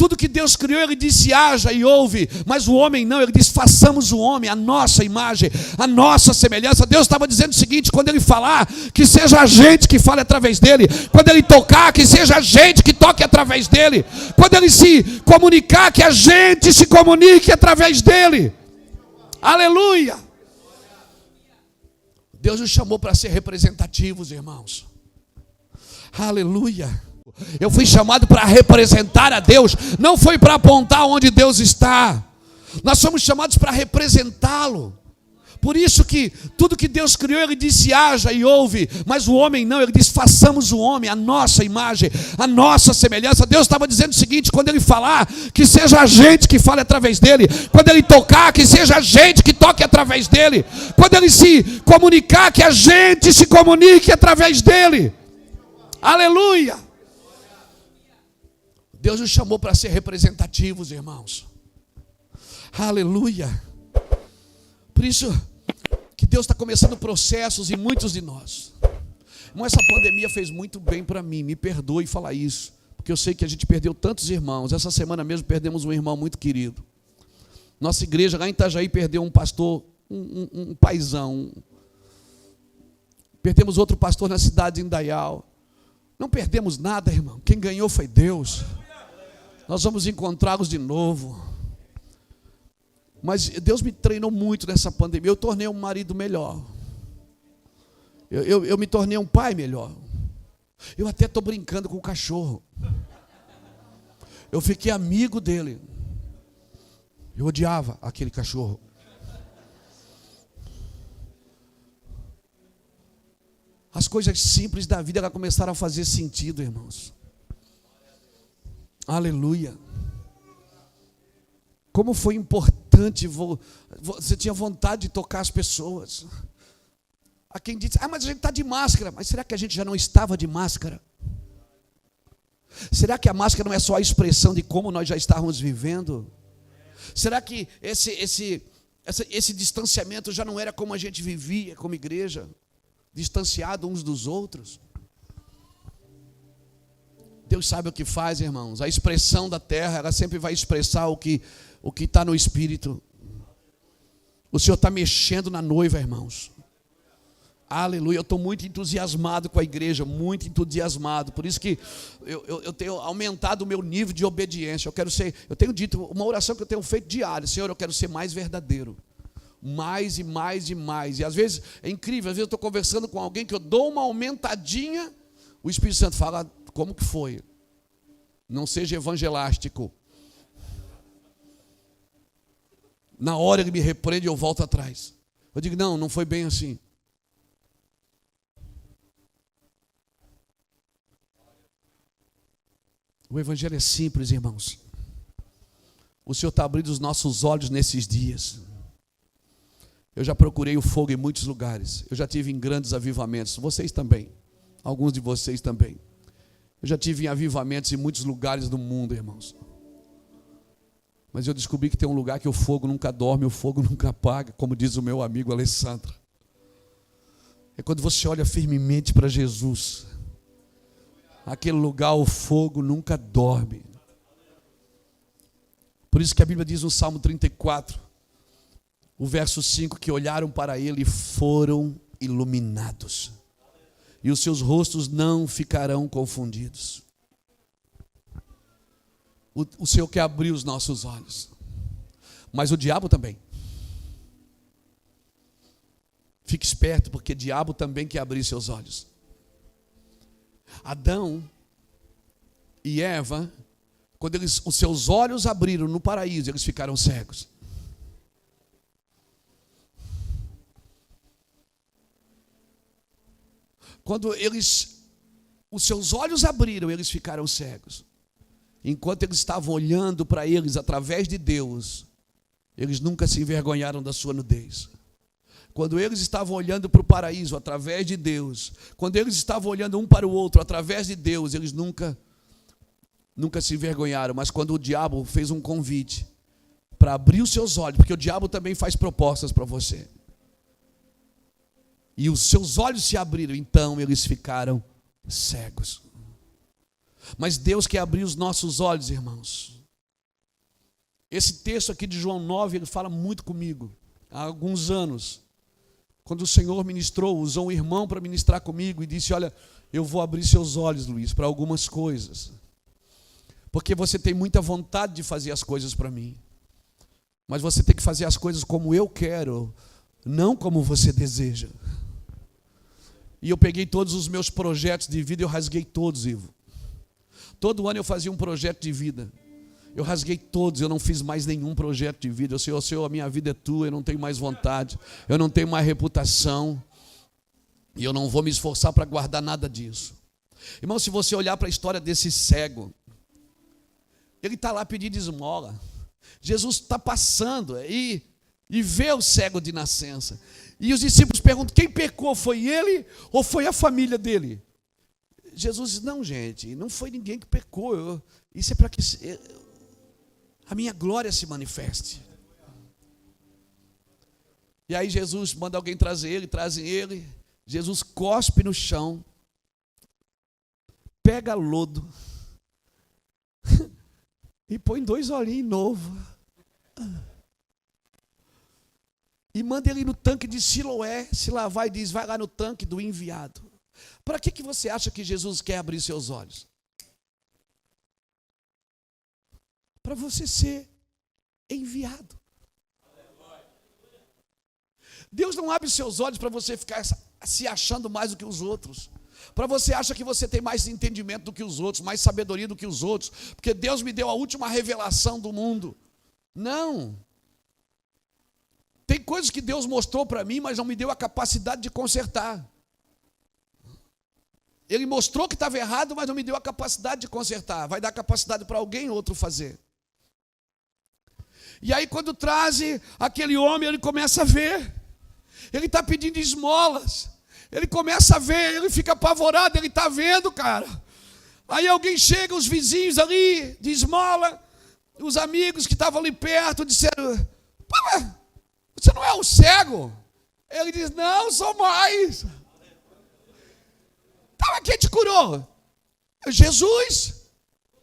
tudo que Deus criou, Ele disse haja e houve, mas o homem não, Ele disse façamos o homem, a nossa imagem, a nossa semelhança. Deus estava dizendo o seguinte: quando Ele falar, que seja a gente que fale através dEle. Quando Ele tocar, que seja a gente que toque através dEle. Quando Ele se comunicar, que a gente se comunique através dEle. Aleluia! Deus nos chamou para ser representativos, irmãos. Aleluia! Eu fui chamado para representar a Deus, não foi para apontar onde Deus está. Nós somos chamados para representá-lo. Por isso que tudo que Deus criou, Ele disse haja e houve, mas o homem não, Ele disse façamos o homem, a nossa imagem, a nossa semelhança. Deus estava dizendo o seguinte: quando Ele falar, que seja a gente que fale através dEle. Quando Ele tocar, que seja a gente que toque através dEle. Quando Ele se comunicar, que a gente se comunique através dEle. Aleluia! Deus nos chamou para ser representativos, irmãos. Aleluia! Por isso que Deus está começando processos em muitos de nós. Mas essa pandemia fez muito bem para mim, me perdoe falar isso, porque eu sei que a gente perdeu tantos irmãos. Essa semana mesmo perdemos um irmão muito querido. Nossa igreja lá em Itajaí perdeu um pastor, um paizão. Perdemos outro pastor na cidade de Indaial. Não perdemos nada, irmão. Quem ganhou foi Deus. Nós vamos encontrá-los de novo. Mas Deus me treinou muito nessa pandemia. Eu tornei um marido melhor. Eu me tornei um pai melhor. Eu até estou brincando com o cachorro. Eu fiquei amigo dele. Eu odiava aquele cachorro. As coisas simples da vida começaram a fazer sentido, irmãos. Aleluia. Como foi importante, você tinha vontade de tocar as pessoas. Há quem disse, mas a gente está de máscara. Mas será que a gente já não estava de máscara? Será que a máscara não é só a expressão de como nós já estávamos vivendo? Será que esse distanciamento já não era como a gente vivia como igreja? Distanciado uns dos outros? Deus sabe o que faz, irmãos. A expressão da terra, ela sempre vai expressar o que está no Espírito. O Senhor está mexendo na noiva, irmãos. Aleluia, eu estou muito entusiasmado com a igreja, muito entusiasmado. Por isso que eu tenho aumentado o meu nível de obediência. Eu tenho dito, uma oração que eu tenho feito diária: Senhor, eu quero ser mais verdadeiro. Mais e mais e mais. E às vezes, é incrível, às vezes eu estou conversando com alguém que eu dou uma aumentadinha, o Espírito Santo fala, como que foi? Não seja evangelástico. Na hora ele me repreende, eu volto atrás. Eu digo, não foi bem assim. O evangelho é simples, irmãos. O Senhor está abrindo os nossos olhos nesses dias. Eu já procurei o fogo em muitos lugares. Eu já tive em grandes avivamentos. Vocês também. Alguns de vocês também. Eu já tive em avivamentos em muitos lugares do mundo, irmãos. Mas eu descobri que tem um lugar que o fogo nunca dorme, o fogo nunca apaga, como diz o meu amigo Alessandro. É quando você olha firmemente para Jesus. Aquele lugar, o fogo nunca dorme. Por isso que a Bíblia diz no Salmo 34, o verso 5, que olharam para ele e foram iluminados. E os seus rostos não ficarão confundidos. O Senhor quer abrir os nossos olhos. Mas o diabo também. Fique esperto, porque o diabo também quer abrir seus olhos. Adão e Eva, quando os seus olhos abriram no paraíso, eles ficaram cegos. Quando os seus olhos abriram, eles ficaram cegos. Enquanto eles estavam olhando para eles através de Deus, eles nunca se envergonharam da sua nudez. Quando eles estavam olhando para o paraíso através de Deus, quando eles estavam olhando um para o outro através de Deus, eles nunca se envergonharam. Mas quando o diabo fez um convite para abrir os seus olhos, porque o diabo também faz propostas para você, e os seus olhos se abriram, então eles ficaram cegos. Mas Deus quer abrir os nossos olhos, irmãos. Esse texto aqui de João 9, ele fala muito comigo. Há alguns anos, quando o Senhor ministrou, usou um irmão para ministrar comigo e disse: olha, eu vou abrir seus olhos, Luiz, para algumas coisas. Porque você tem muita vontade de fazer as coisas para mim. Mas você tem que fazer as coisas como eu quero, não como você deseja. E eu peguei todos os meus projetos de vida e eu rasguei todos, Ivo. Todo ano eu fazia um projeto de vida. Eu rasguei todos, eu não fiz mais nenhum projeto de vida. Eu sei, Senhor, a minha vida é tua, eu não tenho mais vontade, eu não tenho mais reputação. E eu não vou me esforçar para guardar nada disso. Irmão, se você olhar para a história desse cego, ele está lá pedindo esmola. Jesus está passando e vê o cego de nascença. E os discípulos perguntam: quem pecou? Foi ele ou foi a família dele? Jesus diz: não, gente, não foi ninguém que pecou. Isso é para que a minha glória se manifeste. E aí Jesus manda alguém trazer ele, trazem ele. Jesus cospe no chão, pega lodo e põe 2 olhinhos novos e manda ele no tanque de Siloé se lavar e diz: vai lá no tanque do enviado. Para que você acha que Jesus quer abrir seus olhos? Para você ser enviado. Deus não abre seus olhos para você ficar se achando mais do que os outros. Para você achar que você tem mais entendimento do que os outros, mais sabedoria do que os outros, porque Deus me deu a última revelação do mundo. Não. Tem coisas que Deus mostrou para mim, mas não me deu a capacidade de consertar. Ele mostrou que estava errado, mas não me deu a capacidade de consertar. Vai dar capacidade para alguém outro fazer. E aí quando trazem aquele homem, ele começa a ver. Ele está pedindo esmolas. Ele começa a ver, ele fica apavorado, ele está vendo, cara. Aí alguém chega, os vizinhos ali, de esmola, os amigos que estavam ali perto, disseram: pô, mas você não é um cego? Ele diz: não, sou mais. Tá, mas quem te curou? Jesus.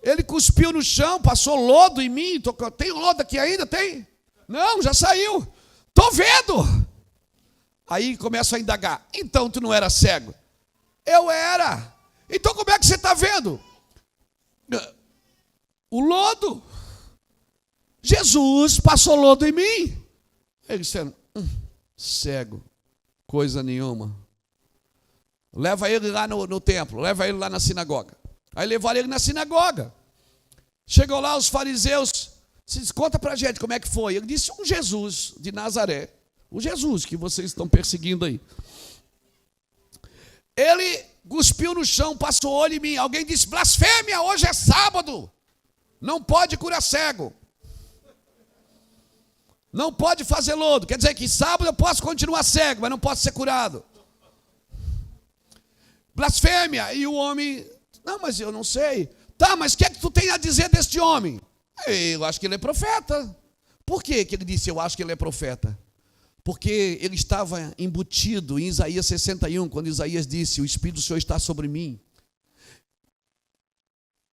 Ele cuspiu no chão, passou lodo em mim. Tem lodo aqui ainda? Tem? Não, já saiu. Estou vendo. Aí começa a indagar: então tu não era cego? Eu era. Então como é que você está vendo? O lodo. Jesus passou lodo em mim. Ele disse: cego, coisa nenhuma. Leva ele lá no templo, leva ele lá na sinagoga. Aí levaram ele na sinagoga. Chegou lá os fariseus: conta pra gente como é que foi. Ele disse: um Jesus de Nazaré. O Jesus que vocês estão perseguindo aí. Ele cuspiu no chão, passou o olho em mim. Alguém disse: blasfêmia, hoje é sábado. Não pode curar cego. Não pode fazer lodo. Quer dizer que sábado eu posso continuar cego, mas não posso ser curado. Blasfêmia. E o homem: não, mas eu não sei. Tá, mas o que é que tu tem a dizer deste homem? Eu acho que ele é profeta. Por que ele disse: eu acho que ele é profeta? Porque ele estava embutido em Isaías 61, quando Isaías disse: o Espírito do Senhor está sobre mim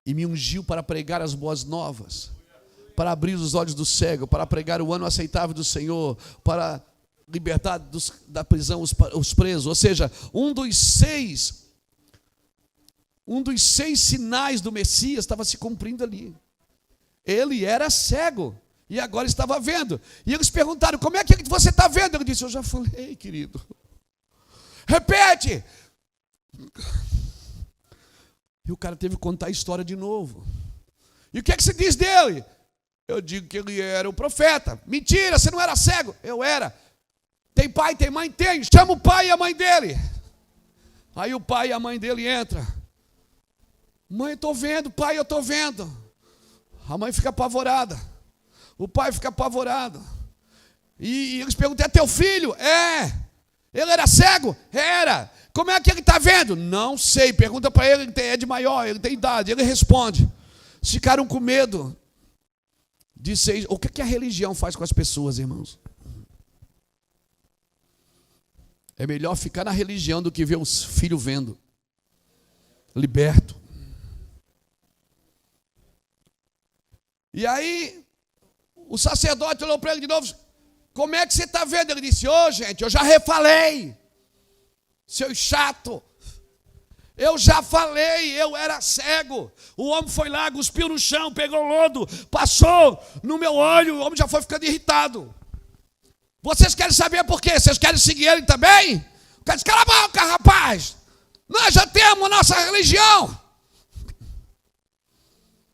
e me ungiu para pregar as boas novas, para abrir os olhos do cego, para pregar o ano aceitável do Senhor, para libertar da prisão os presos. Ou seja, um dos seis sinais do Messias estava se cumprindo ali. Ele era cego e agora estava vendo. E eles perguntaram: como é que você está vendo? Ele disse: eu já falei, querido. Repete. E o cara teve que contar a história de novo. E o que é que você diz dele? Eu digo que ele era o profeta. Mentira, você não era cego. Eu era. Tem pai, tem mãe? Tem. Chama o pai e a mãe dele. Aí o pai e a mãe dele entram. Mãe, eu estou vendo. Pai, eu estou vendo. A mãe fica apavorada. O pai fica apavorado. E eles perguntam: é teu filho? É. Ele era cego? Era. Como é que ele está vendo? Não sei. Pergunta para ele, ele é de maior, ele tem idade. Ele responde. Ficaram com medo. Disse: o que a religião faz com as pessoas, irmãos? É melhor ficar na religião do que ver os filhos vendo. Liberto. E aí, o sacerdote olhou para ele de novo. Como é que você está vendo? Ele disse, gente, eu já refalei. Seu chato. Eu já falei, eu era cego. O homem foi lá, cuspiu no chão, pegou lodo, passou no meu olho, o homem já foi ficando irritado. Vocês querem saber por quê? Vocês querem seguir ele também? O cara disse, cala a boca, rapaz. Nós já temos nossa religião.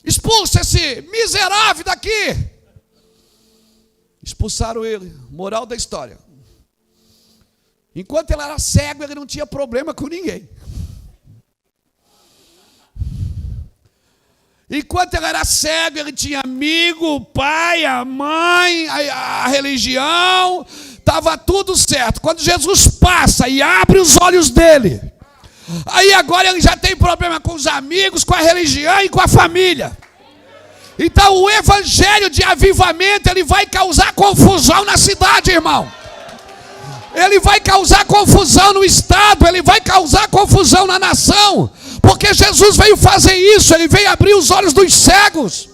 Expulsa esse miserável daqui. Expulsaram ele. Moral da história. Enquanto ele era cego, ele não tinha problema com ninguém. Enquanto ele era cego, ele tinha amigo, o pai, a mãe, a religião, estava tudo certo. Quando Jesus passa e abre os olhos dele, aí agora ele já tem problema com os amigos, com a religião e com a família. Então o evangelho de avivamento, ele vai causar confusão na cidade, irmão. Ele vai causar confusão no estado, ele vai causar confusão na nação. Porque Jesus veio fazer isso, ele veio abrir os olhos dos cegos.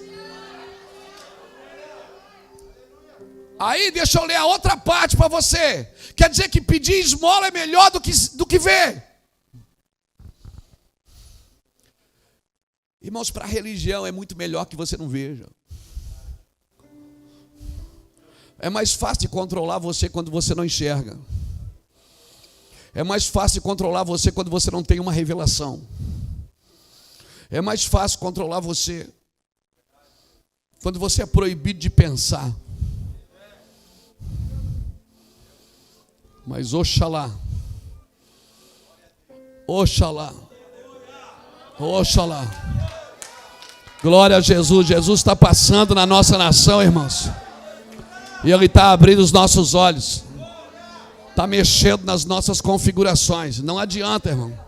Aí deixa eu ler a outra parte para você. Quer dizer que pedir esmola é melhor do que ver. Irmãos, para a religião é muito melhor que você não veja. É mais fácil de controlar você quando você não enxerga. É mais fácil de controlar você quando você não tem uma revelação. É mais fácil controlar você quando você é proibido de pensar. Mas oxalá, oxalá, oxalá. Glória a Jesus. Jesus está passando na nossa nação, irmãos. E Ele está abrindo os nossos olhos. Está mexendo nas nossas configurações. Não adianta, irmão.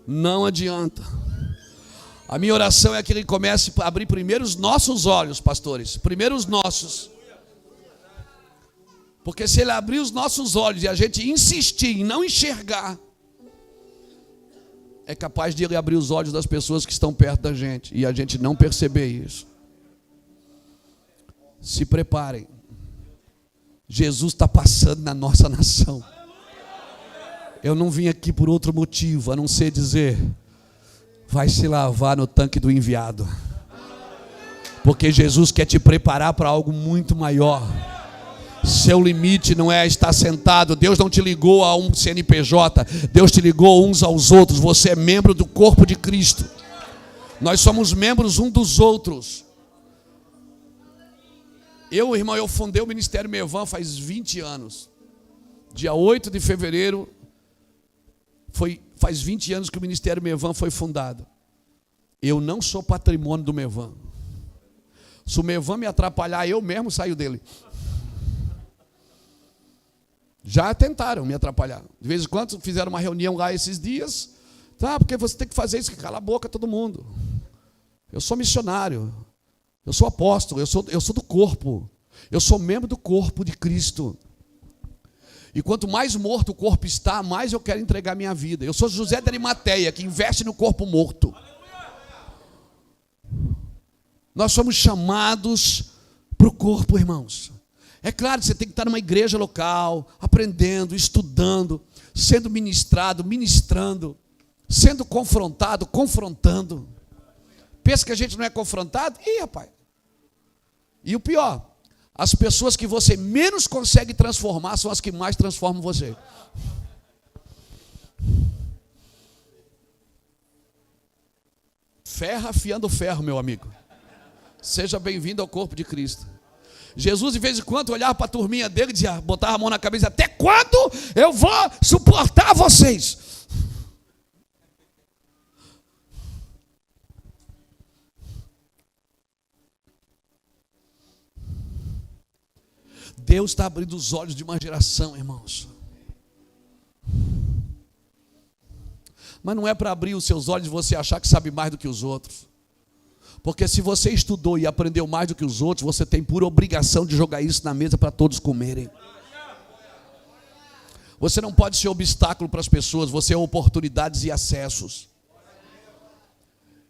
Não adianta. A minha oração é que Ele comece a abrir primeiro os nossos olhos, pastores. Primeiro os nossos. Porque se Ele abrir os nossos olhos e a gente insistir em não enxergar, é capaz de Ele abrir os olhos das pessoas que estão perto da gente e a gente não perceber isso. Se preparem. Jesus está passando na nossa nação. Eu não vim aqui por outro motivo, a não ser dizer, vai se lavar no tanque do enviado. Porque Jesus quer te preparar para algo muito maior. Seu limite não é estar sentado. Deus não te ligou a um CNPJ. Deus te ligou uns aos outros. Você é membro do corpo de Cristo. Nós somos membros uns dos outros. Eu fundei o Ministério Mevan faz 20 anos. Dia 8 de fevereiro, faz 20 anos que o Ministério Mevan foi fundado. Eu não sou patrimônio do Mevan. Se o Mevan me atrapalhar, eu mesmo saio dele. Já tentaram me atrapalhar. De vez em quando fizeram uma reunião lá esses dias. Tá, porque você tem que fazer isso, que cala a boca todo mundo. Eu sou missionário. Eu sou apóstolo, eu sou do corpo. Eu sou membro do corpo de Cristo. E quanto mais morto o corpo está, mais eu quero entregar minha vida. Eu sou José de Arimateia, que investe no corpo morto. Nós somos chamados para o corpo, irmãos. É claro que você tem que estar numa igreja local, aprendendo, estudando, sendo ministrado, ministrando, sendo confrontado, confrontando. Pensa que a gente não é confrontado? Ih, rapaz. E o pior, as pessoas que você menos consegue transformar são as que mais transformam você. Ferro afiando ferro, meu amigo. Seja bem-vindo ao corpo de Cristo. Jesus, de vez em quando, olhava para a turminha dele e dizia, botava a mão na cabeça, até quando eu vou suportar vocês? Deus está abrindo os olhos de uma geração, irmãos. Mas não é para abrir os seus olhos e você achar que sabe mais do que os outros. Porque se você estudou e aprendeu mais do que os outros, você tem pura obrigação de jogar isso na mesa para todos comerem. Você não pode ser obstáculo para as pessoas, você é oportunidades e acessos.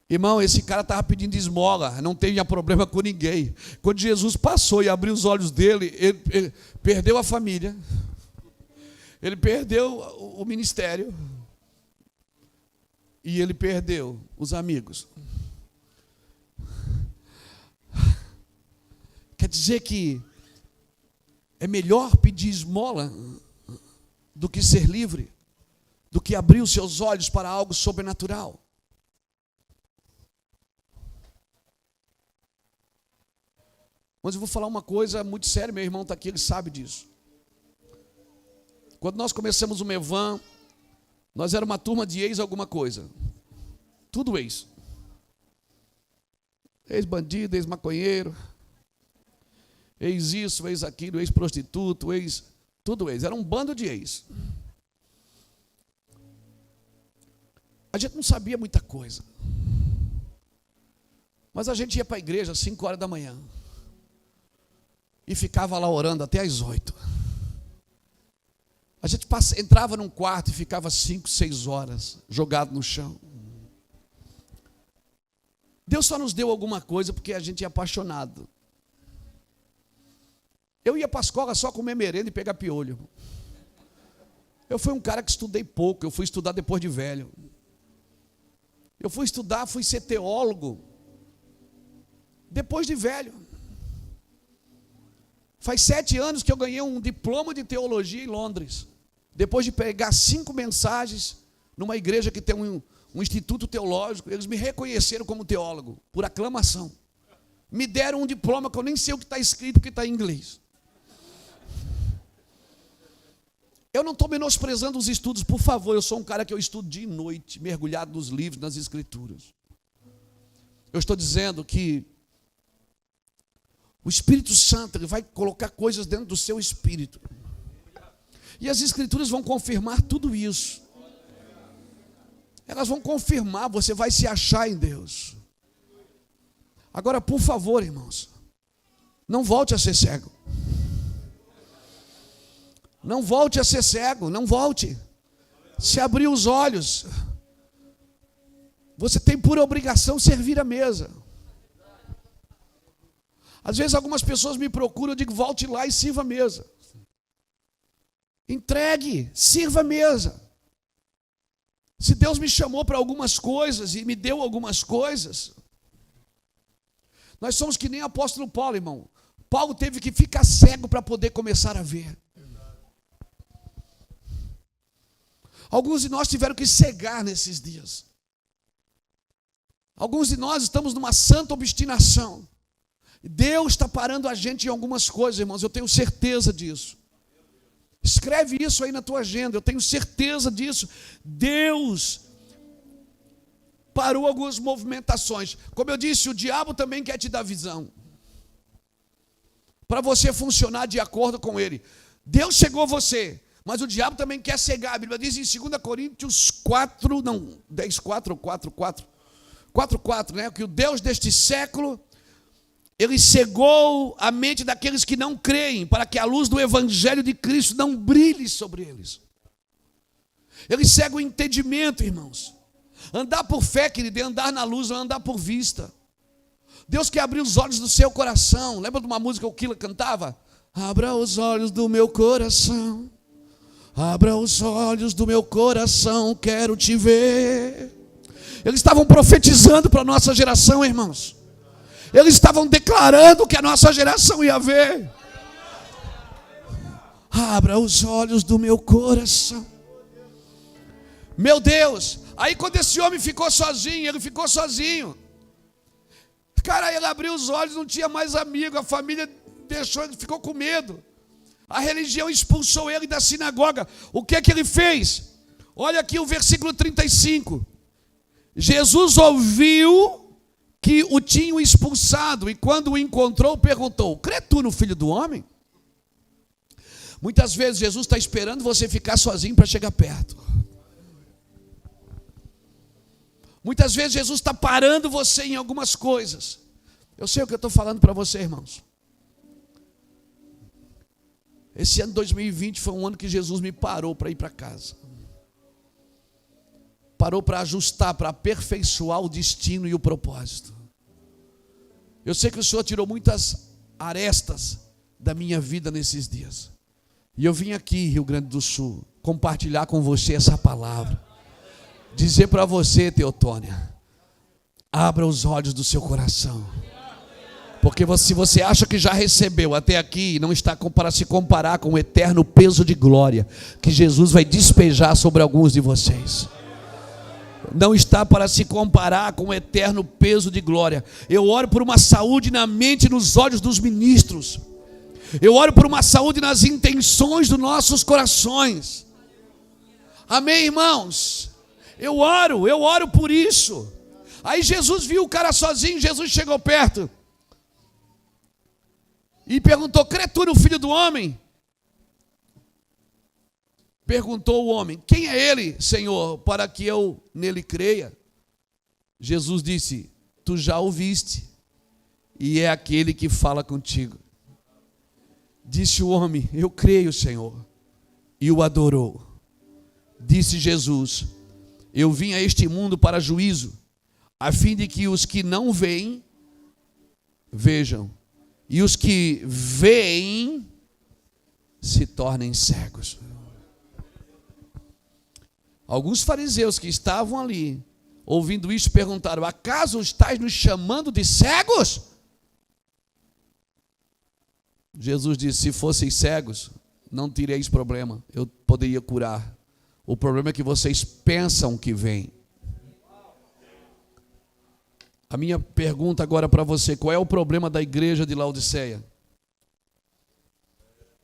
Irmão, esse cara estava pedindo esmola, não tinha problema com ninguém. Quando Jesus passou e abriu os olhos dele, ele perdeu a família, ele perdeu o ministério e ele perdeu os amigos. Quer dizer que é melhor pedir esmola do que ser livre, do que abrir os seus olhos para algo sobrenatural. Mas eu vou falar uma coisa muito séria, meu irmão está aqui, ele sabe disso. Quando nós começamos o Mevan, nós era uma turma de ex alguma coisa. Tudo ex. Ex-bandido, ex-maconheiro, ex isso, ex aquilo, ex-prostituto, tudo ex. Era um bando de ex. A gente não sabia muita coisa. Mas a gente ia para a igreja às 5 horas da manhã. E ficava lá orando até às 8. A gente entrava num quarto e ficava 5, 6 horas jogado no chão. Deus só nos deu alguma coisa porque a gente é apaixonado. Eu ia para a escola só comer merenda e pegar piolho. Eu fui um cara que estudei pouco, eu fui estudar depois de velho. Eu fui estudar, fui ser teólogo depois de velho. Faz 7 anos que eu ganhei um diploma de teologia em Londres. Depois de pregar 5 mensagens numa igreja que tem um instituto teológico, eles me reconheceram como teólogo, por aclamação. Me deram um diploma que eu nem sei o que está escrito, porque está em inglês. Eu não estou menosprezando os estudos, por favor, eu sou um cara que eu estudo dia e noite, mergulhado nos livros, nas escrituras. Eu estou dizendo que o Espírito Santo, ele vai colocar coisas dentro do seu espírito. E as escrituras vão confirmar tudo isso. Elas vão confirmar, você vai se achar em Deus. Agora, por favor, irmãos, não volte a ser cego. Não volte a ser cego, não volte. Se abrir os olhos, você tem por obrigação servir a mesa. Às vezes algumas pessoas me procuram, eu digo, volte lá e sirva a mesa. Entregue, sirva a mesa. Se Deus me chamou para algumas coisas e me deu algumas coisas, nós somos que nem o apóstolo Paulo, irmão. Paulo teve que ficar cego para poder começar a ver. Alguns de nós tiveram que cegar nesses dias. Alguns de nós estamos numa santa obstinação. Deus está parando a gente em algumas coisas, irmãos, eu tenho certeza disso. Escreve isso aí na tua agenda, eu tenho certeza disso. Deus parou algumas movimentações. Como eu disse, o diabo também quer te dar visão, para você funcionar de acordo com ele. Deus cegou você, mas o diabo também quer cegar. A Bíblia diz em 2 Coríntios 4, não, 10, 4 ou 4, 4, né? Que o Deus deste século, ele cegou a mente daqueles que não creem, para que a luz do Evangelho de Cristo não brilhe sobre eles. Ele cega o entendimento, irmãos. Andar por fé, querido, é andar na luz, não andar por vista. Deus quer abrir os olhos do seu coração. Lembra de uma música que o Kila cantava? Abra os olhos do meu coração, abra os olhos do meu coração, quero te ver. Eles estavam profetizando para a nossa geração, irmãos. Eles estavam declarando que a nossa geração ia ver. Abra os olhos do meu coração. Meu Deus. Aí quando esse homem ficou sozinho, ele ficou sozinho. Cara, ele abriu os olhos, não tinha mais amigo. A família deixou, ele ficou com medo. A religião expulsou ele da sinagoga. O que é que ele fez? Olha aqui o versículo 35. Jesus ouviu que o tinham expulsado, e quando o encontrou, perguntou: crê tu no Filho do Homem? Muitas vezes Jesus está esperando você ficar sozinho para chegar perto. Muitas vezes Jesus está parando você em algumas coisas. Eu sei o que eu estou falando para você, irmãos. Esse ano 2020 foi um ano que Jesus me parou para ir para casa. parou para ajustar, para aperfeiçoar o destino e o propósito. Eu sei que o Senhor tirou muitas arestas da minha vida nesses dias. E eu vim aqui, Rio Grande do Sul, compartilhar com você essa palavra. Dizer para você, Teotônia, abra os olhos do seu coração. Porque se você acha que já recebeu até aqui, não está para se comparar com o eterno peso de glória que Jesus vai despejar sobre alguns de vocês. Não está para se comparar com o eterno peso de glória. Eu oro por uma saúde na mente e nos olhos dos ministros. Eu oro por uma saúde nas intenções dos nossos corações. Amém, irmãos? Eu oro por isso. Aí Jesus viu o cara sozinho, Jesus chegou perto e perguntou: crê tu no Filho do Homem? Perguntou o homem: quem é ele, Senhor, para que eu nele creia? Jesus disse: tu já o viste, e é aquele que fala contigo. Disse o homem: eu creio, Senhor, e o adorou. Disse Jesus: eu vim a este mundo para juízo, a fim de que os que não veem, vejam, e os que veem se tornem cegos. Alguns fariseus que estavam ali, ouvindo isso, perguntaram: acaso estás nos chamando de cegos? Jesus disse: se fosseis cegos, não teríeis problema, eu poderia curar. O problema é que vocês pensam que vem. A minha pergunta agora para você: qual é o problema da igreja de Laodiceia?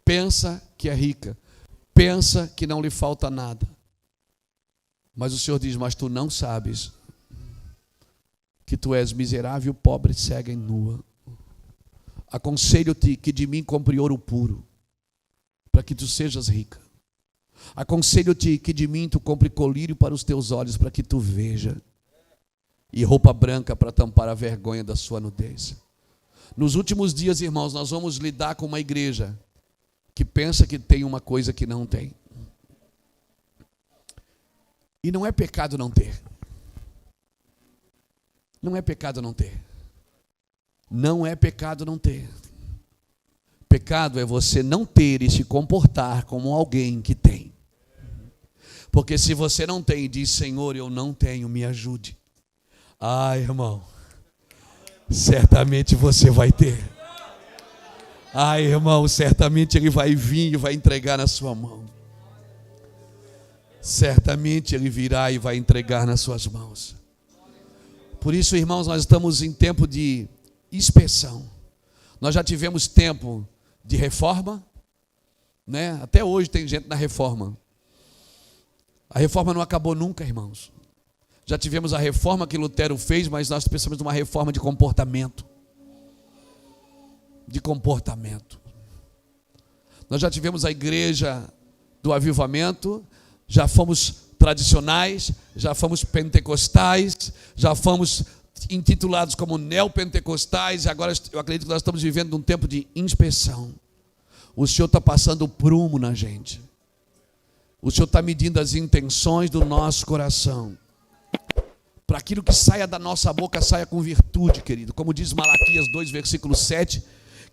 Pensa que é rica, pensa que não lhe falta nada. Mas o Senhor diz: mas tu não sabes que tu és miserável, pobre, cega e nua. Aconselho-te que de mim compre ouro puro, para que tu sejas rica. Aconselho-te que de mim tu compre colírio para os teus olhos, para que tu veja, e roupa branca para tampar a vergonha da sua nudez. Nos últimos dias, irmãos, nós vamos lidar com uma igreja que pensa que tem uma coisa que não tem. E não é pecado não ter. Não é pecado não ter. Não é pecado não ter. Pecado é você não ter e se comportar como alguém que tem. Porque se você não tem e diz: Senhor, eu não tenho, me ajude. Ah, irmão, certamente você vai ter. Ah, irmão, certamente Ele vai vir e vai entregar na sua mão. Certamente Ele virá e vai entregar nas suas mãos. Por isso, irmãos, nós estamos em tempo de inspeção. Nós já tivemos tempo de reforma, né? Até hoje tem gente na reforma. A reforma não acabou nunca, irmãos. Já tivemos a reforma que Lutero fez, mas nós precisamos de uma reforma de comportamento. De comportamento. Nós já tivemos a igreja do avivamento, já fomos tradicionais, já fomos pentecostais, já fomos intitulados como neopentecostais, e agora eu acredito que nós estamos vivendo um tempo de inspeção. O Senhor está passando o prumo na gente. O Senhor está medindo as intenções do nosso coração. Para aquilo que saia da nossa boca, saia com virtude, querido. Como diz Malaquias 2, versículo 7,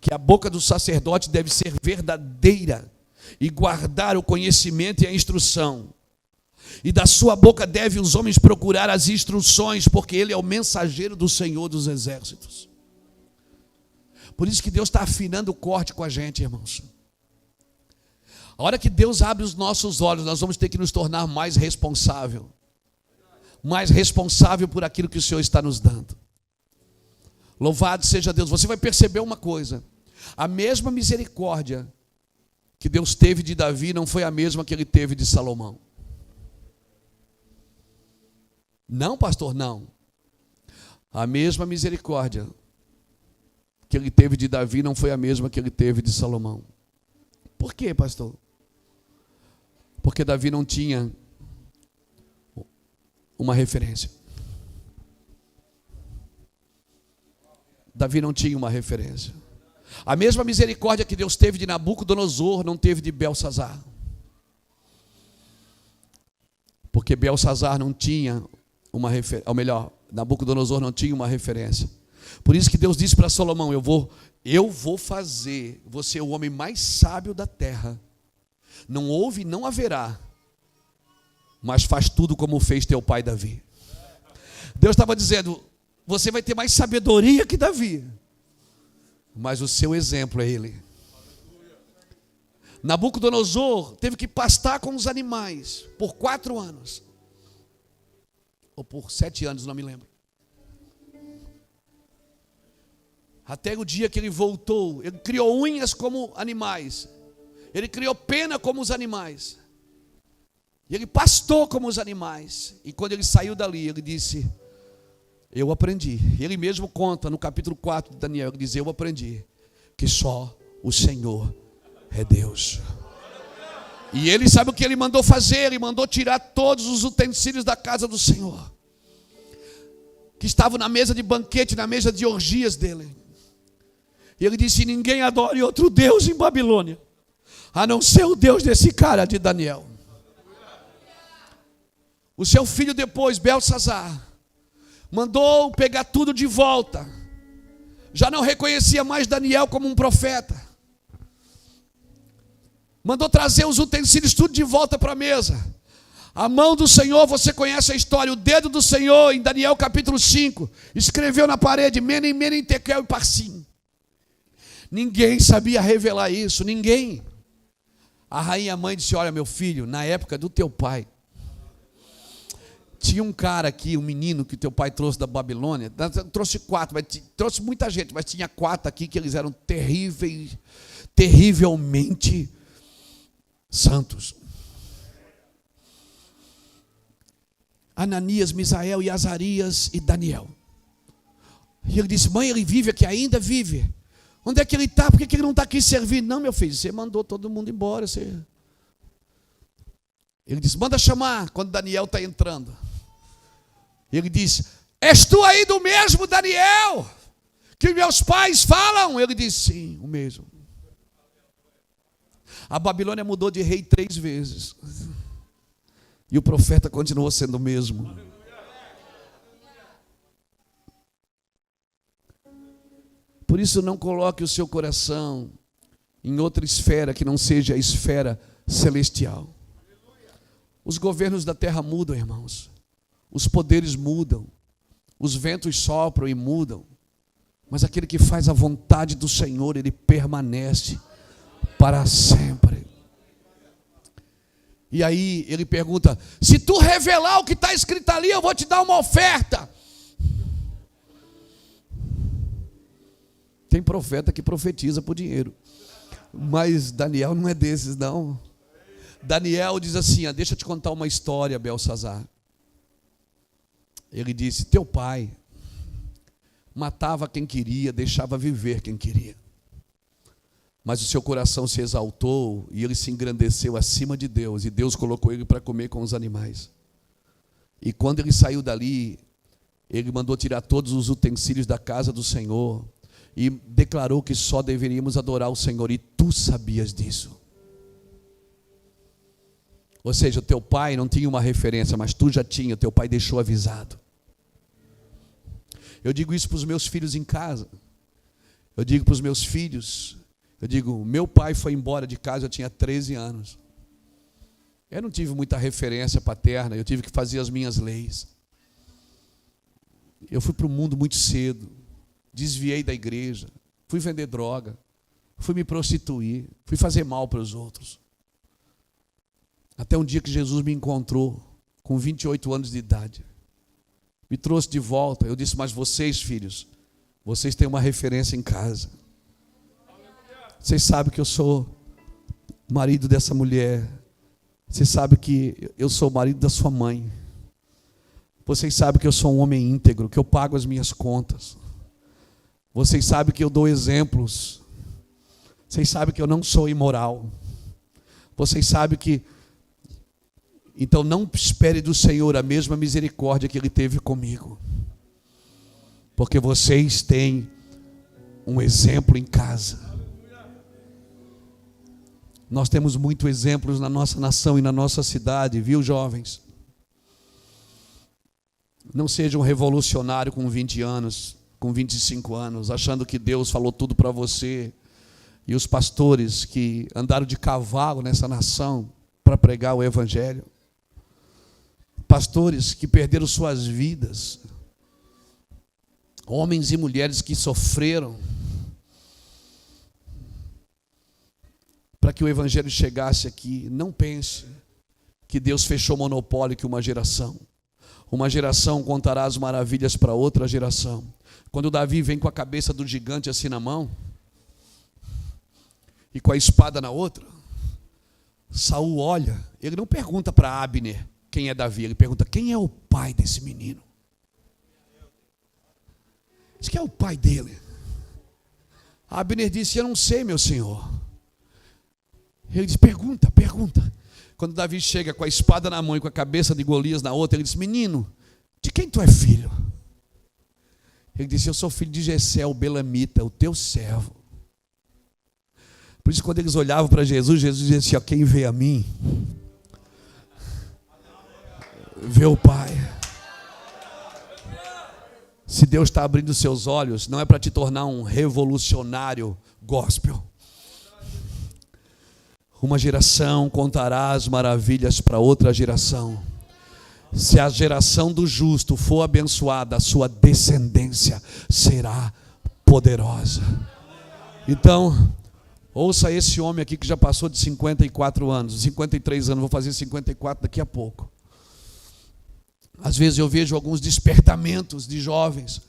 que a boca do sacerdote deve ser verdadeira e guardar o conhecimento e a instrução. E da sua boca devem os homens procurar as instruções, porque ele é o mensageiro do Senhor dos exércitos. Por isso que Deus está afinando o corte com a gente, irmãos. A hora que Deus abre os nossos olhos, nós vamos ter que nos tornar mais responsável. Mais responsável por aquilo que o Senhor está nos dando. Louvado seja Deus. Você vai perceber uma coisa: a mesma misericórdia que Deus teve de Davi não foi a mesma que Ele teve de Salomão. Não, pastor, não. A mesma misericórdia que Ele teve de Davi não foi a mesma que Ele teve de Salomão. Por quê, pastor? Porque Davi não tinha uma referência. Davi não tinha uma referência. A mesma misericórdia que Deus teve de Nabucodonosor não teve de Belsazar. Porque Belsazar não tinha uma referência, ou melhor, Nabucodonosor não tinha uma referência. Por isso que Deus disse para Salomão: eu vou fazer você o homem mais sábio da terra. Não houve e não haverá, mas faz tudo como fez teu pai Davi. Deus estava dizendo: você vai ter mais sabedoria que Davi, mas o seu exemplo é ele. Nabucodonosor teve que pastar com os animais por 4 anos, ou por 7 anos, não me lembro. Até o dia que ele voltou, ele criou unhas como animais, ele criou pena como os animais, e ele pastou como os animais. E quando ele saiu dali, ele disse: eu aprendi. Ele mesmo conta no capítulo 4 de Daniel, ele diz: eu aprendi que só o Senhor é Deus. E ele sabe o que ele mandou fazer? Ele mandou tirar todos os utensílios da casa do Senhor, que estavam na mesa de banquete, na mesa de orgias dele. E ele disse: ninguém adore outro Deus em Babilônia, a não ser o Deus desse cara de Daniel. O seu filho depois, Belsazar, mandou pegar tudo de volta. Já não reconhecia mais Daniel como um profeta. Mandou trazer os utensílios tudo de volta para a mesa. A mão do Senhor, você conhece a história, o dedo do Senhor, em Daniel capítulo 5, escreveu na parede: Menem, Menem, Tekel e Parsim. Ninguém sabia revelar isso, ninguém. A rainha mãe disse: olha, meu filho, na época do teu pai, tinha um cara aqui, um menino que teu pai trouxe da Babilônia. Trouxe 4, mas trouxe muita gente, mas tinha 4 aqui que eles eram terrivelmente santos. Ananias, Misael e Azarias e Daniel. E ele disse: mãe, ele vive aqui, ainda vive. Onde é que ele está? Por que ele não está aqui servindo? Não, meu filho, você mandou todo mundo embora. Ele disse: manda chamar quando Daniel está entrando. Ele disse: és tu aí do mesmo Daniel que meus pais falam? Ele disse: sim, o mesmo. A Babilônia mudou de rei 3 vezes, e o profeta continuou sendo o mesmo. Por isso, não coloque o seu coração em outra esfera que não seja a esfera celestial. Os governos da terra mudam, irmãos. Os poderes mudam. Os ventos sopram e mudam. Mas aquele que faz a vontade do Senhor, ele permanece para sempre. E aí ele pergunta: se tu revelar o que está escrito ali, eu vou te dar uma oferta. Tem profeta que profetiza por dinheiro, mas Daniel não é desses, não. Daniel diz assim: deixa eu te contar uma história, Belsazar. Ele disse: teu pai matava quem queria, deixava viver quem queria, mas o seu coração se exaltou e ele se engrandeceu acima de Deus, e Deus colocou ele para comer com os animais. E quando ele saiu dali, ele mandou tirar todos os utensílios da casa do Senhor e declarou que só deveríamos adorar o Senhor, e tu sabias disso. Ou seja, o teu pai não tinha uma referência, mas tu já tinha, o teu pai deixou avisado. Eu digo isso para os meus filhos em casa. Eu digo para os meus filhos, eu digo: meu pai foi embora de casa, eu tinha 13 anos. Eu não tive muita referência paterna, eu tive que fazer as minhas leis. Eu fui para o mundo muito cedo, desviei da igreja, fui vender droga, fui me prostituir, fui fazer mal para os outros. Até um dia que Jesus me encontrou, com 28 anos de idade, me trouxe de volta. Eu disse: mas vocês, filhos, vocês têm uma referência em casa. Vocês sabem que eu sou marido dessa mulher. Vocês sabem que eu sou o marido da sua mãe. Vocês sabem que eu sou um homem íntegro, que eu pago as minhas contas. Vocês sabem que eu dou exemplos. Vocês sabem que eu não sou imoral. Vocês sabem que... Então não espere do Senhor a mesma misericórdia que Ele teve comigo, porque vocês têm um exemplo em casa. Nós temos muitos exemplos na nossa nação e na nossa cidade, viu, jovens? Não seja um revolucionário com 20 anos, com 25 anos, achando que Deus falou tudo para você. E os pastores que andaram de cavalo nessa nação para pregar o evangelho. Pastores que perderam suas vidas. Homens e mulheres que sofreram para que o evangelho chegasse aqui. Não pense que Deus fechou monopólio com uma geração. Uma geração contará as maravilhas para outra geração. Quando Davi vem com a cabeça do gigante assim na mão e com a espada na outra, Saul olha, ele não pergunta para Abner quem é Davi, ele pergunta quem é o pai desse menino. Diz que é o pai dele. Abner disse, eu não sei, meu senhor. Ele diz, pergunta. Quando Davi chega com a espada na mão e com a cabeça de Golias na outra, ele diz, menino, de quem tu é filho? Ele disse, eu sou filho de Jessé, o belamita, o teu servo. Por isso, quando eles olhavam para Jesus, Jesus dizia assim, quem vê a mim, vê o Pai. Se Deus está abrindo seus olhos, não é para te tornar um revolucionário gospel. Uma geração contará as maravilhas para outra geração. Se a geração do justo for abençoada, a sua descendência será poderosa. Então, ouça esse homem aqui que já passou de 54 anos, 53 anos, vou fazer 54 daqui a pouco. Às vezes eu vejo alguns despertamentos de jovens.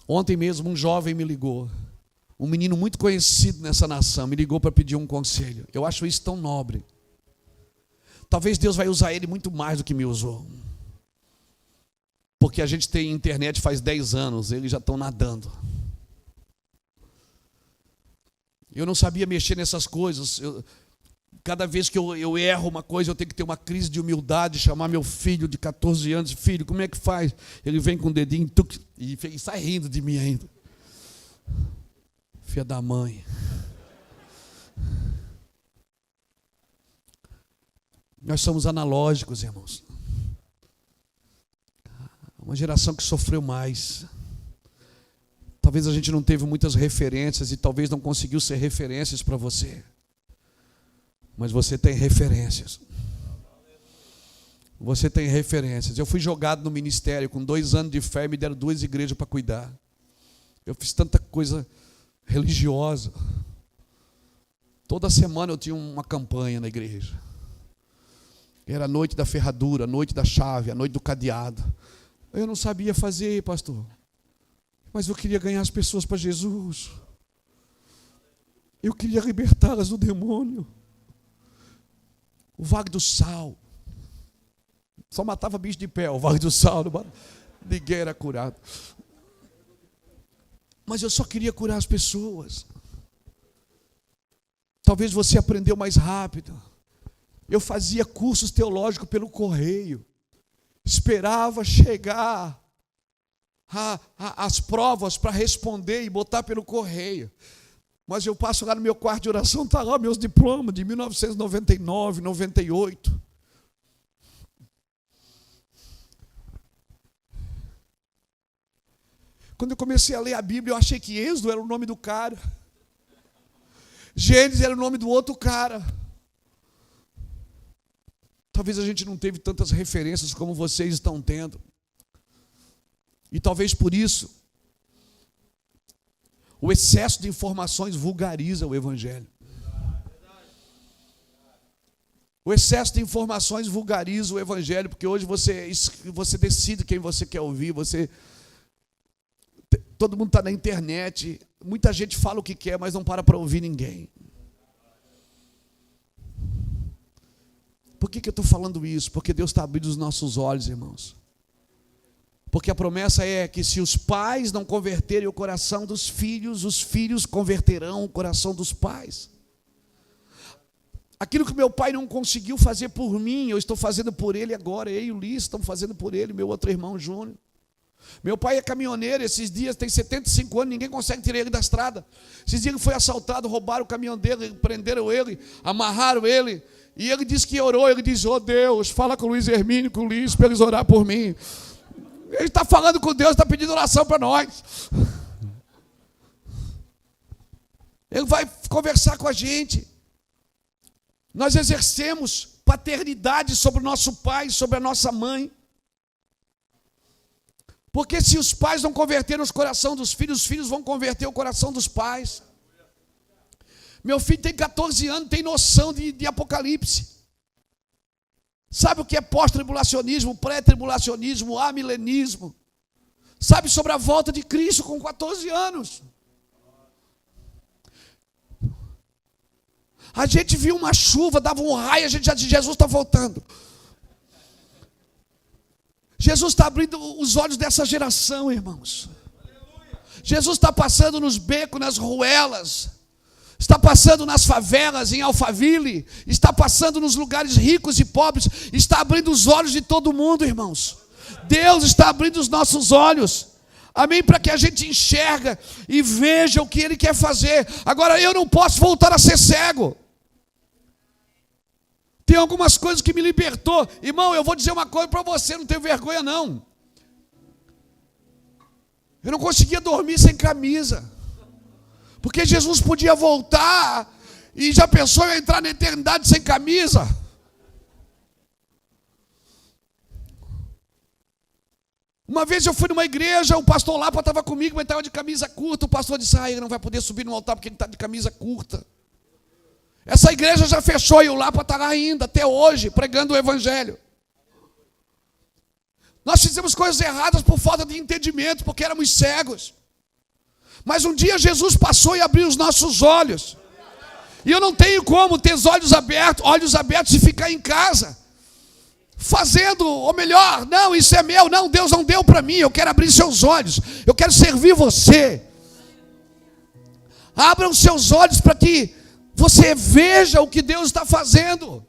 Ontem mesmo um jovem me ligou. Um menino muito conhecido nessa nação me ligou para pedir um conselho. Eu acho isso tão nobre. Talvez Deus vai usar ele muito mais do que me usou. Porque a gente tem internet faz 10 anos, eles já estão nadando. Eu não sabia mexer nessas coisas. Cada vez que eu erro uma coisa, eu tenho que ter uma crise de humildade, chamar meu filho de 14 anos, filho, como é que faz? Ele vem com o dedinho e sai rindo de mim ainda. Filha da mãe. Nós somos analógicos, irmãos. Uma geração que sofreu mais. Talvez a gente não teve muitas referências e talvez não conseguiu ser referências para você. Mas você tem referências. Você tem referências. Eu fui jogado no ministério com 2 anos de fé e me deram 2 igrejas para cuidar. Eu fiz tanta coisa religiosa. Toda semana eu tinha uma campanha na igreja. Era a noite da ferradura, a noite da chave, a noite do cadeado. Eu não sabia fazer, pastor. Mas eu queria ganhar as pessoas para Jesus. Eu queria libertá-las do demônio. O Vale do Sal. Só matava bicho de pé, o Vale do Sal. Ninguém era curado. Mas eu só queria curar as pessoas. Talvez você aprendeu mais rápido. Eu fazia cursos teológicos pelo correio. Esperava chegar as provas para responder e botar pelo correio. Mas eu passo lá no meu quarto de oração, está lá meus diplomas de 1999, 98. Quando eu comecei a ler a Bíblia, eu achei que Êxodo era o nome do cara. Gênesis era o nome do outro cara. Talvez a gente não teve tantas referências como vocês estão tendo. E talvez por isso, o excesso de informações vulgariza o Evangelho. O excesso de informações vulgariza o Evangelho, porque hoje você decide quem você quer ouvir, todo mundo está na internet, muita gente fala o que quer, mas não para ouvir ninguém. Por que eu estou falando isso? Porque Deus está abrindo os nossos olhos, irmãos. Porque a promessa é que se os pais não converterem o coração dos filhos, os filhos converterão o coração dos pais. Aquilo que meu pai não conseguiu fazer por mim, eu estou fazendo por ele agora. Eu e o Liz estamos fazendo por ele, meu outro irmão Júnior. Meu pai é caminhoneiro, esses dias tem 75 anos, ninguém consegue tirar ele da estrada. Esses dias ele foi assaltado, roubaram o caminhão dele, prenderam ele, amarraram ele. E ele disse que orou, ele diz, oh Deus, fala com o Luiz Hermínio, com o Luiz, para eles orar por mim. Ele está falando com Deus, está pedindo oração para nós. Ele vai conversar com a gente. Nós exercemos paternidade sobre o nosso pai, sobre a nossa mãe. Porque se os pais não converteram o coração dos filhos, os filhos vão converter o coração dos pais. Meu filho tem 14 anos, tem noção de Apocalipse. Sabe o que é pós-tribulacionismo, pré-tribulacionismo, amilenismo. Sabe sobre a volta de Cristo com 14 anos. A gente viu uma chuva, dava um raio, a gente já dizia, Jesus está voltando. Jesus está abrindo os olhos dessa geração, irmãos. Jesus está passando nos becos, nas ruelas. Está passando nas favelas, em Alphaville. Está passando nos lugares ricos e pobres. Está abrindo os olhos de todo mundo, irmãos. Deus está abrindo os nossos olhos. Amém? Para que a gente enxerga e veja o que Ele quer fazer. Agora, eu não posso voltar a ser cego. Tem algumas coisas que me libertou. Irmão, eu vou dizer uma coisa para você, não tenho vergonha não. Eu não conseguia dormir sem camisa. Porque Jesus podia voltar e já pensou em entrar na eternidade sem camisa. Uma vez eu fui numa igreja, o pastor Lapa estava comigo, mas estava de camisa curta. O pastor disse, ele não vai poder subir no altar porque ele está de camisa curta. Essa igreja já fechou e o Lapa está lá ainda, até hoje, pregando o evangelho. Nós fizemos coisas erradas por falta de entendimento, porque éramos cegos. Mas um dia Jesus passou e abriu os nossos olhos. E eu não tenho como ter os olhos abertos e ficar em casa. Fazendo, ou melhor, não, isso é meu, não, Deus não deu para mim, eu quero abrir seus olhos, eu quero servir você. Abra os seus olhos para que você veja o que Deus está fazendo.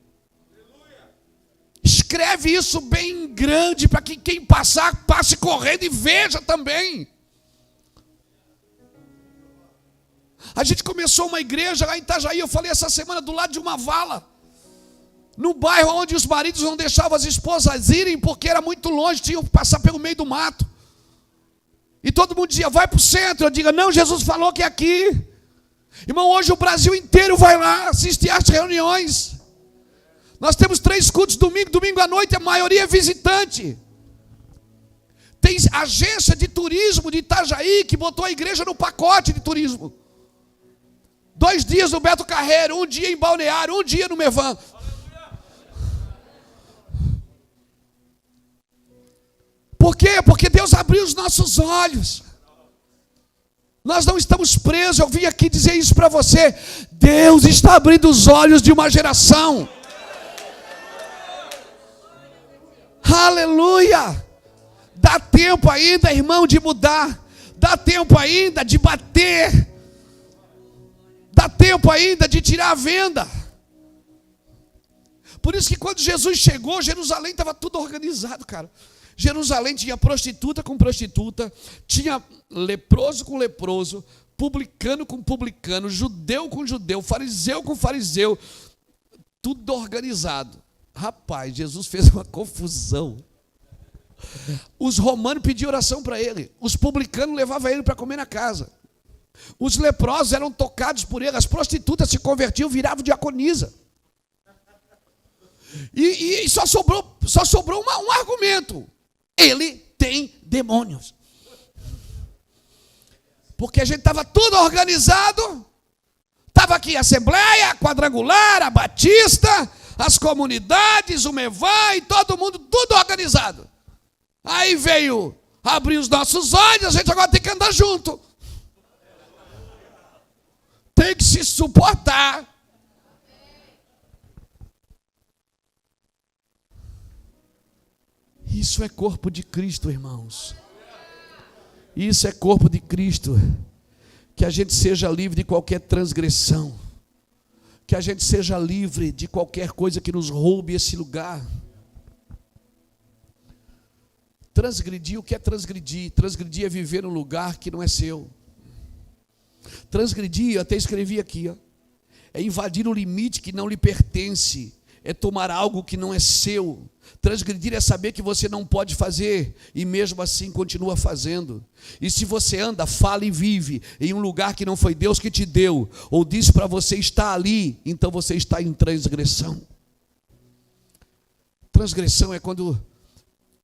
Escreve isso bem grande para que quem passar, passe correndo e veja também. A gente começou uma igreja lá em Itajaí, eu falei essa semana, do lado de uma vala. No bairro onde os maridos não deixavam as esposas irem, porque era muito longe, tinham que passar pelo meio do mato. E todo mundo dizia, vai para o centro. Eu digo, não, Jesus falou que é aqui. Irmão, hoje o Brasil inteiro vai lá assistir às reuniões. Nós temos 3 cultos domingo à noite, a maioria é visitante. Tem agência de turismo de Itajaí que botou a igreja no pacote de turismo. 2 dias no Beto Carreiro, 1 dia em Balneário, 1 dia no Mevan. Por quê? Porque Deus abriu os nossos olhos. Nós não estamos presos. Eu vim aqui dizer isso para você. Deus está abrindo os olhos de uma geração. Aleluia. Dá tempo ainda, irmão, de mudar. Dá tempo ainda de bater. Dá tempo ainda de tirar a venda. Por isso que quando Jesus chegou, Jerusalém estava tudo organizado, cara. Jerusalém tinha prostituta com prostituta, tinha leproso com leproso, publicano com publicano, judeu com judeu, fariseu com fariseu, tudo organizado. Rapaz, Jesus fez uma confusão. Os romanos pediam oração para ele, os publicanos levavam ele para comer na casa, os leprosos eram tocados por ele, as prostitutas se convertiam, viravam diaconisa. E só sobrou um argumento. Ele tem demônios. Porque a gente estava tudo organizado. Estava aqui a Assembleia, a Quadrangular, a Batista, as comunidades, o Mevan e todo mundo, tudo organizado. Aí veio abrir os nossos olhos, a gente agora tem que andar junto. Tem que se suportar. Isso é corpo de Cristo, irmãos. Isso é corpo de Cristo. Que a gente seja livre de qualquer transgressão. Que a gente seja livre de qualquer coisa que nos roube esse lugar. Transgredir, o que é transgredir? Transgredir é viver num lugar que não é seu. Transgredir, eu até escrevi aqui, é invadir o limite que não lhe pertence. é tomar algo que não é seu. Transgredir é saber que você não pode fazer e mesmo assim continua fazendo. E se você anda, fala e vive em um lugar que não foi Deus que te deu, ou disse para você estar ali, então você está em transgressão. Transgressão é quando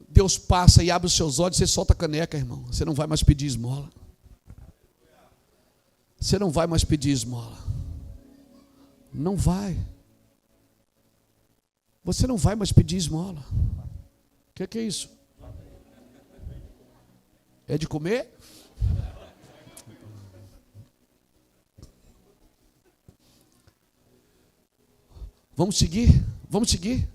Deus passa e abre os seus olhos e você solta a caneca, irmão. Você não vai mais pedir esmola. Você não vai mais pedir esmola. Não vai. Você não vai mais pedir esmola. O que é isso? É de comer? Vamos seguir? Vamos seguir?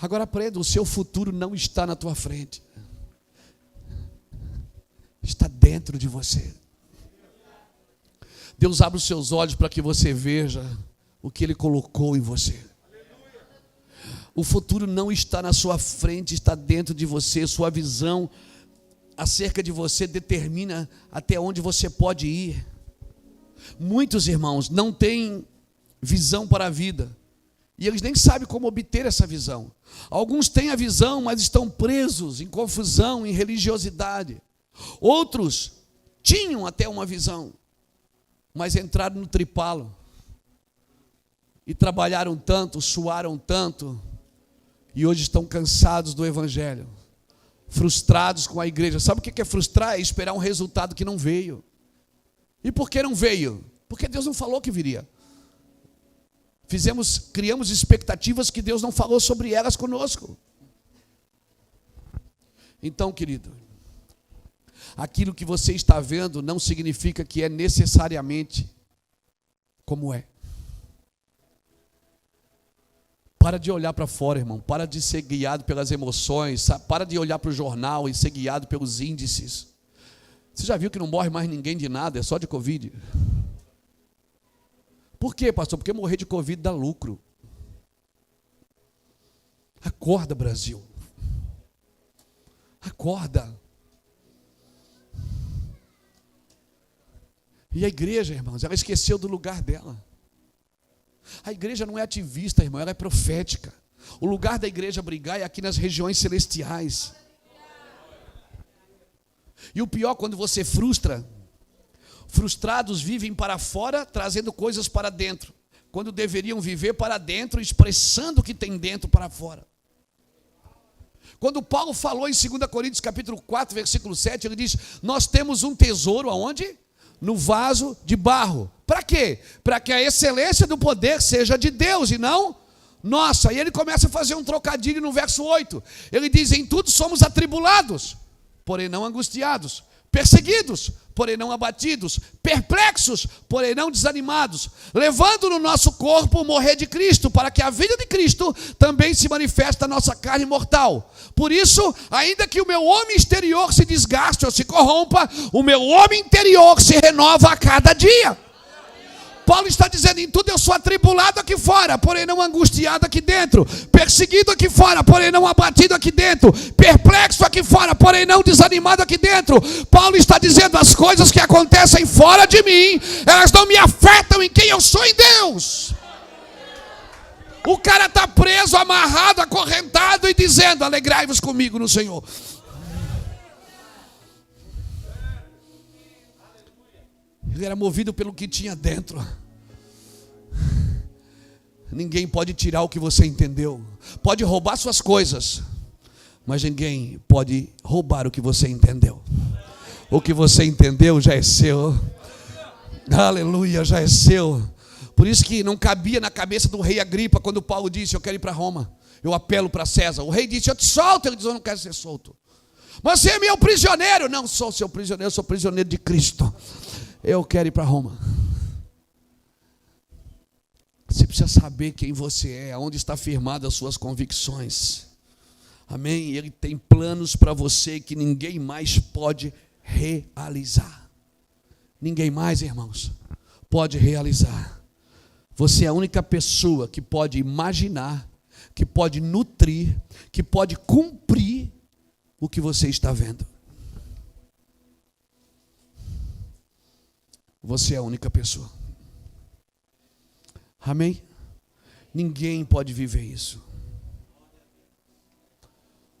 Agora aprenda, o seu futuro não está na tua frente. Está dentro de você. Deus abre os seus olhos para que você veja o que Ele colocou em você. O futuro não está na sua frente, está dentro de você. Sua visão acerca de você determina até onde você pode ir. Muitos irmãos não têm visão para a vida. E eles nem sabem como obter essa visão. Alguns têm a visão, mas estão presos em confusão, em religiosidade. Outros tinham até uma visão, mas entraram no tripalo. E trabalharam tanto, suaram tanto, e hoje estão cansados do evangelho. Frustrados com a igreja. Sabe o que é frustrar? É esperar um resultado que não veio. E por que não veio? Porque Deus não falou que viria. Criamos expectativas que Deus não falou sobre elas conosco. Então, querido, aquilo que você está vendo não significa que é necessariamente como é. Para de olhar para fora, irmão. Para de ser guiado pelas emoções. Para de olhar para o jornal e ser guiado pelos índices. Você já viu que não morre mais ninguém de nada, é só de Covid? Por quê, pastor? Porque morrer de Covid dá lucro. Acorda, Brasil. Acorda. E a igreja, irmãos, ela esqueceu do lugar dela. A igreja não é ativista, irmão, ela é profética. O lugar da igreja brigar é aqui nas regiões celestiais. E o pior, quando você frustra, frustrados vivem para fora, trazendo coisas para dentro, quando deveriam viver para dentro, expressando o que tem dentro para fora. Quando Paulo falou em 2 Coríntios capítulo 4, versículo 7, ele diz: nós temos um tesouro aonde? No vaso de barro. Para quê? Para que a excelência do poder seja de Deus e não nossa. E ele começa a fazer um trocadilho no verso 8. Ele diz: em tudo somos atribulados, porém não angustiados, perseguidos, porém não abatidos, perplexos, porém não desanimados, levando no nosso corpo o morrer de Cristo, para que a vida de Cristo também se manifeste na nossa carne mortal. Por isso, ainda que o meu homem exterior se desgaste ou se corrompa, o meu homem interior se renova a cada dia. Paulo está dizendo: em tudo eu sou atribulado aqui fora, porém não angustiado aqui dentro, perseguido aqui fora, porém não abatido aqui dentro, perplexo aqui fora, porém não desanimado aqui dentro. Paulo está dizendo: as coisas que acontecem fora de mim, elas não me afetam em quem eu sou em Deus. O cara está preso, amarrado, acorrentado e dizendo: alegrai-vos comigo no Senhor. Ele era movido pelo que tinha dentro. Ninguém pode tirar o que você entendeu. Pode roubar suas coisas, mas ninguém pode roubar o que você entendeu. O que você entendeu já é seu. Aleluia, já é seu. Por isso que não cabia na cabeça do rei Agripa quando Paulo disse: eu quero ir para Roma, eu apelo para César. O rei disse: eu te solto. Ele disse: eu não quero ser solto. Mas você é meu prisioneiro. Não sou seu prisioneiro, eu sou prisioneiro de Cristo. Eu quero ir para Roma. Você precisa saber quem você é, onde está firmada as suas convicções. Amém? Ele tem planos para você que ninguém mais pode realizar. Ninguém mais, irmãos, pode realizar. Você é a única pessoa que pode imaginar, que pode nutrir, que pode cumprir o que você está vendo. Você é a única pessoa. Amém? Ninguém pode viver isso.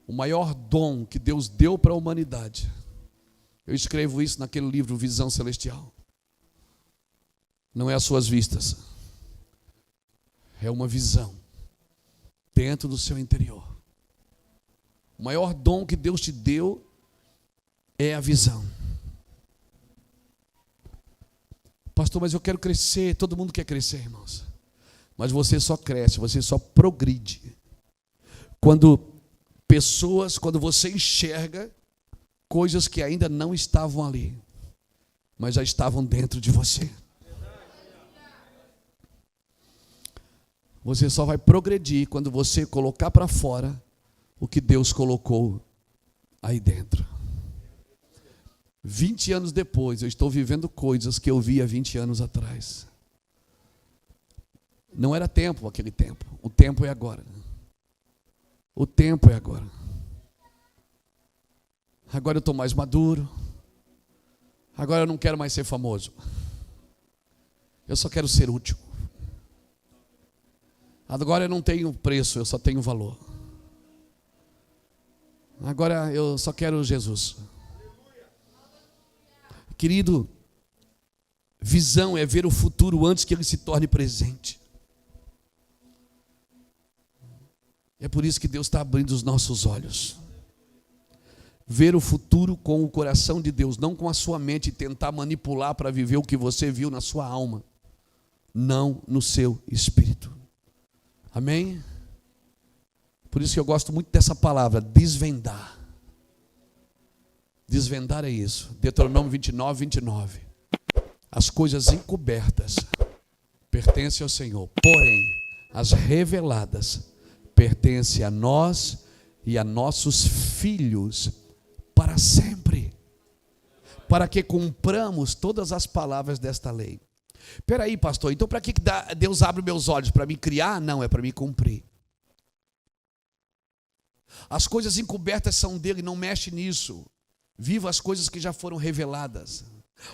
O maior dom que Deus deu para a humanidade, eu escrevo isso naquele livro, Visão Celestial, não é as suas vistas, é uma visão dentro do seu interior. O maior dom que Deus te deu é a visão. Pastor, mas eu quero crescer. Todo mundo quer crescer, irmãos. Mas você só cresce, você só progride quando você enxerga coisas que ainda não estavam ali, mas já estavam dentro de você. Você só vai progredir quando você colocar para fora o que Deus colocou aí dentro. 20 anos depois, eu estou vivendo coisas que eu vi há 20 anos atrás. Não era tempo aquele tempo. O tempo é agora. O tempo é agora. Agora eu estou mais maduro. Agora eu não quero mais ser famoso. Eu só quero ser útil. Agora eu não tenho preço, eu só tenho valor. Agora eu só quero Jesus. Querido, visão é ver o futuro antes que ele se torne presente. É por isso que Deus está abrindo os nossos olhos. Ver o futuro com o coração de Deus, não com a sua mente e tentar manipular para viver o que você viu na sua alma, não no seu espírito. Amém? Por isso que eu gosto muito dessa palavra, desvendar. Desvendar é isso. Deuteronômio 29, 29. As coisas encobertas pertencem ao Senhor, porém, as reveladas pertencem a nós e a nossos filhos para sempre, para que cumpramos todas as palavras desta lei. Espera aí, pastor, então para que Deus abre meus olhos? Para me criar? Não, é para me cumprir. As coisas encobertas são dele, não mexe nisso. Viva as coisas que já foram reveladas.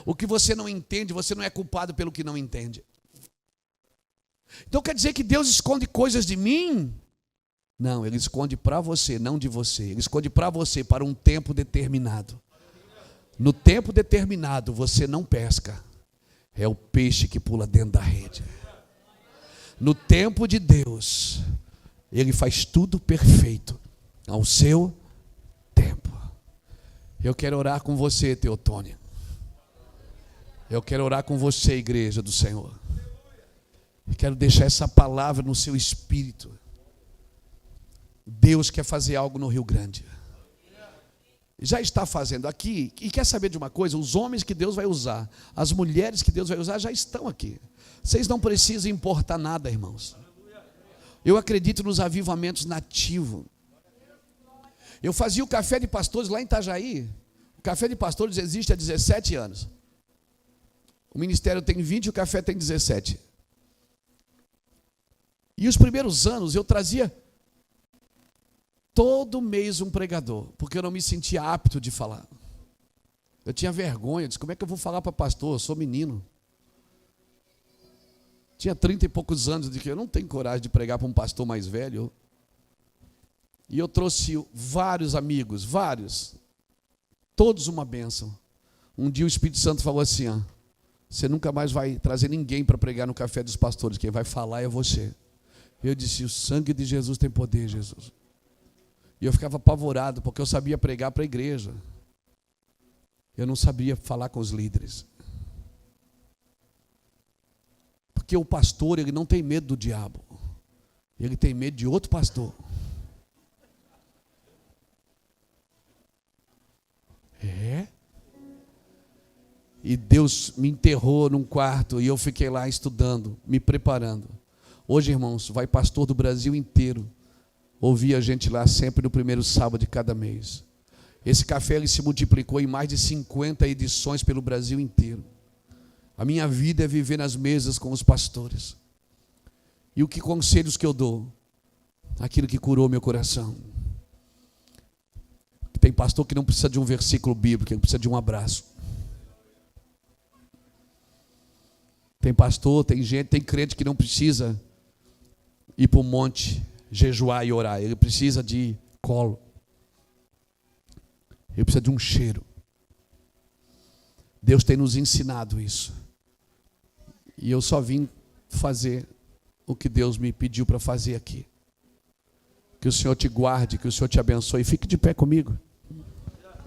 O que você não entende, você não é culpado pelo que não entende. Então quer dizer que Deus esconde coisas de mim? Não, Ele esconde para você, não de você. Ele esconde para você, para um tempo determinado. No tempo determinado, você não pesca. É o peixe que pula dentro da rede. No tempo de Deus, Ele faz tudo perfeito, ao seu tempo. Eu quero orar com você, Teotônia. Eu quero orar com você, igreja do Senhor. Eu quero deixar essa palavra no seu espírito. Deus quer fazer algo no Rio Grande. Já está fazendo aqui. E quer saber de uma coisa? Os homens que Deus vai usar, as mulheres que Deus vai usar já estão aqui. Vocês não precisam importar nada, irmãos. Eu acredito nos avivamentos nativos. Eu fazia o café de pastores lá em Itajaí. O café de pastores existe há 17 anos. O ministério tem 20 e o café tem 17. E os primeiros anos eu trazia todo mês um pregador, porque eu não me sentia apto de falar. Eu tinha vergonha, disse, como é que eu vou falar para pastor? Eu sou menino. Tinha 30 e poucos anos, de que eu não tenho coragem de pregar para um pastor mais velho. E eu trouxe vários amigos, vários, todos uma bênção. Um dia o Espírito Santo falou assim, ó, você nunca mais vai trazer ninguém para pregar no café dos pastores, quem vai falar é você. Eu disse, o sangue de Jesus tem poder, Jesus. E eu ficava apavorado, porque eu sabia pregar para a igreja. Eu não sabia falar com os líderes. Porque o pastor, ele não tem medo do diabo. Ele tem medo de outro pastor. É? E Deus me enterrou num quarto e eu fiquei lá estudando, me preparando. Hoje, irmãos, vai pastor do Brasil inteiro ouvir a gente lá sempre no primeiro sábado de cada mês. Esse café ele se multiplicou em mais de 50 edições pelo Brasil inteiro. A minha vida é viver nas mesas com os pastores. E o que conselhos que eu dou? Aquilo que curou meu coração. Tem pastor que não precisa de um versículo bíblico, ele precisa de um abraço. Tem pastor, tem gente, tem crente que não precisa ir para o monte, jejuar e orar. Ele precisa de colo. Ele precisa de um cheiro. Deus tem nos ensinado isso. E eu só vim fazer o que Deus me pediu para fazer aqui. Que o Senhor te guarde, que o Senhor te abençoe. Fique de pé comigo.